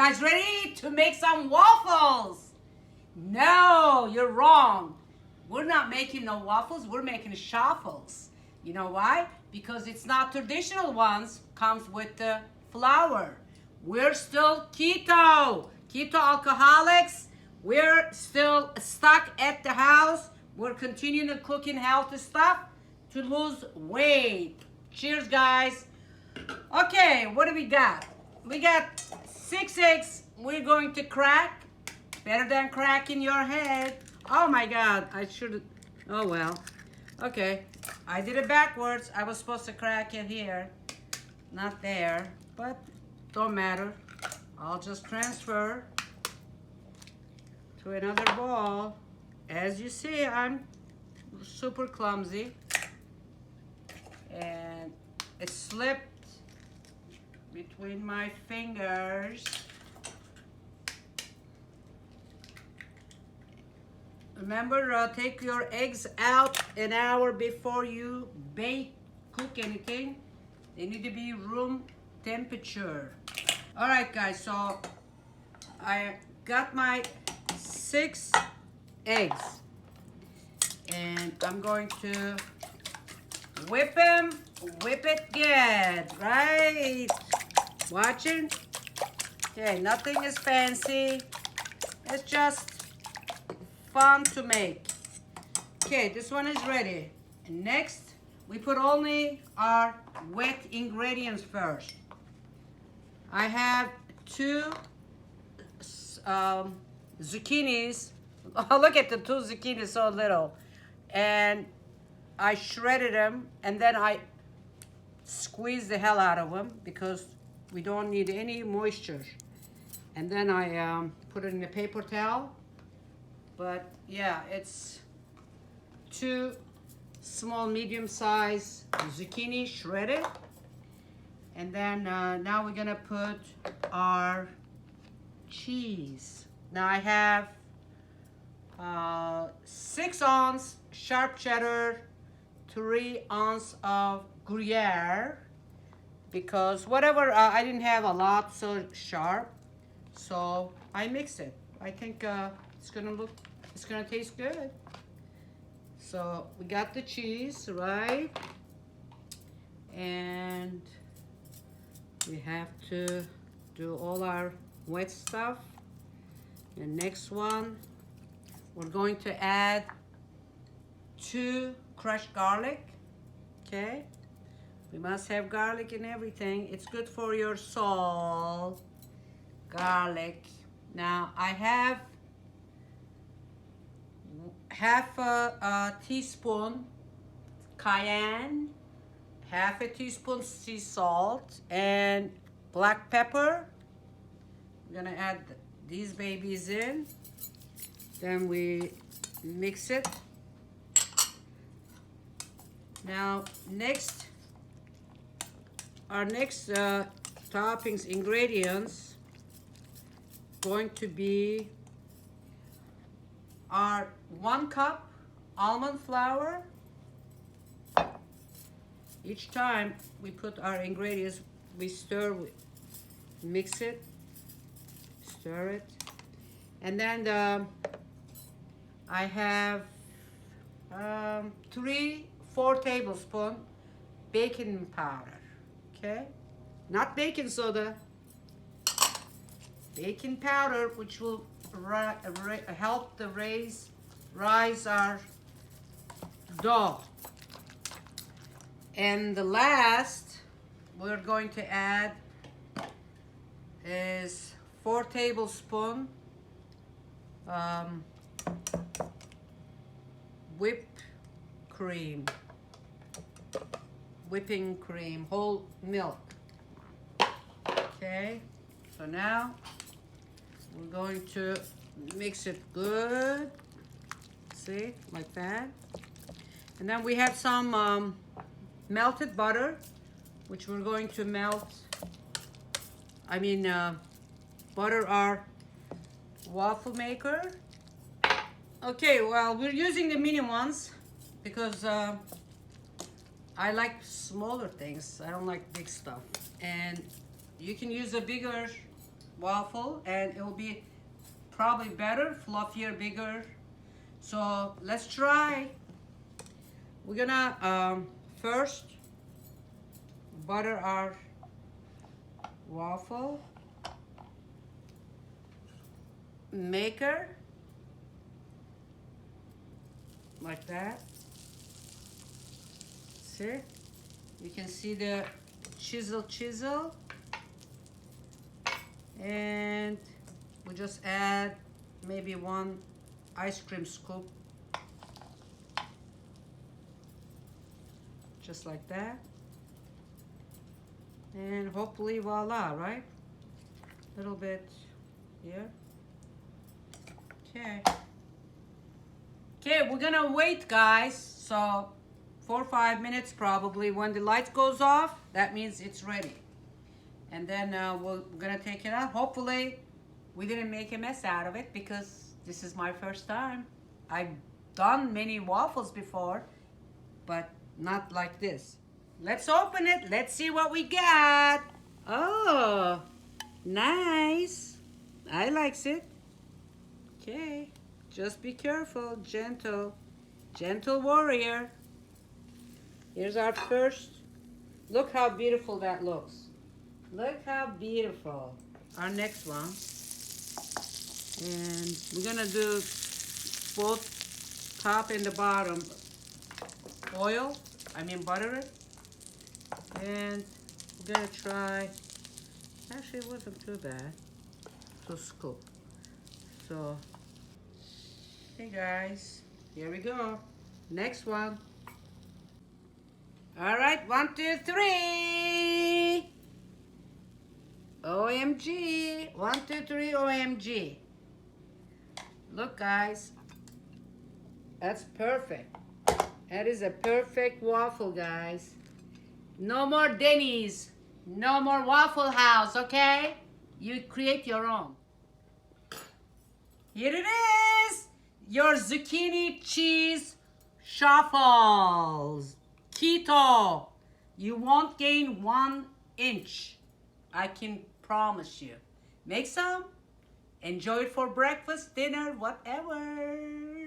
guys ready to make some waffles? No, you're wrong. We're not making no waffles, we're making shuffles. You know why? Because it's not traditional ones, comes with the flour. We're still keto alcoholics. We're still stuck at the house. We're continuing to cooking healthy stuff to lose weight. Cheers, guys. Okay, what do we got? We got 6 eggs we're going to crack. Better than cracking your head. Oh my God, I should, oh well. Okay, I did it backwards. I was supposed to crack it here, not there, but don't matter. I'll just transfer to another bowl. As you see, I'm super clumsy. And it slipped between my fingers. Remember, take your eggs out an hour before you cook anything. They need to be room temperature. All right, guys, so I got my 6 eggs. And I'm going to whip them, whip it good, right? Watching? Okay, nothing is fancy. It's just fun to make. Okay, this one is ready. And next, we put only our wet ingredients first. I have 2 zucchinis. Oh, look at the 2 zucchinis, so little. And I shredded them, and then I squeezed the hell out of them because we don't need any moisture. And then I put it in a paper towel. But yeah, it's 2 small medium-sized zucchini shredded. And then now we're gonna put our cheese. Now I have 6 ounce sharp cheddar, 3 ounce of Gruyere, because whatever, I didn't have a lot so sharp, so I mix it. I think it's gonna taste good. So we got the cheese, right? And we have to do all our wet stuff. The next one, we're going to add 2 crushed garlic. Okay, we must have garlic in everything. It's good for your soul. Garlic. Now I have half a teaspoon cayenne, half a teaspoon sea salt, and black pepper. I'm gonna add these babies in. Then we mix it. Now next, our next toppings ingredients going to be our 1 cup almond flour. Each time we put our ingredients, we stir, mix it, stir it, and then I have 3-4 tablespoons baking powder. Okay, not baking soda, baking powder, which will help to rise our dough. And the last we're going to add is 4 tablespoons whipping cream, whole milk. Okay, so now we're going to mix it good. See, like that. And then we have some melted butter, which we're going to melt. Butter our waffle maker. Okay, well, we're using the mini ones because I like smaller things. I don't like big stuff. And you can use a bigger waffle, and it will be probably better, fluffier, bigger. So let's try. We're gonna first butter our waffle maker like that. See, you can see the chisel, and we just add maybe 1 ice cream scoop, just like that, and hopefully voila, right? A little bit here. Okay, we're gonna wait, guys. So 4 or 5 minutes probably. When the light goes off, that means it's ready. And then we're gonna take it out. Hopefully we didn't make a mess out of it, because this is my first time. I've done many waffles before, but not like this. Let's open it. Let's see what we got. Oh, nice. I likes it. Okay, just be careful. Gentle warrior. Here's our first. Look how beautiful that looks. Look how beautiful. Our next one. And we're gonna do both top and the bottom butter it. And we're gonna try, actually it wasn't too bad, to scoop. So, hey guys, here we go. Next one. All right, 1, 2, 3. OMG. 1, 2, 3, OMG. Look, guys. That's perfect. That is a perfect waffle, guys. No more Denny's. No more Waffle House, okay? You create your own. Here it is. Your zucchini cheese shuffles. Keto. You won't gain 1 inch. I can promise you. Make some. Enjoy it for breakfast, dinner, whatever.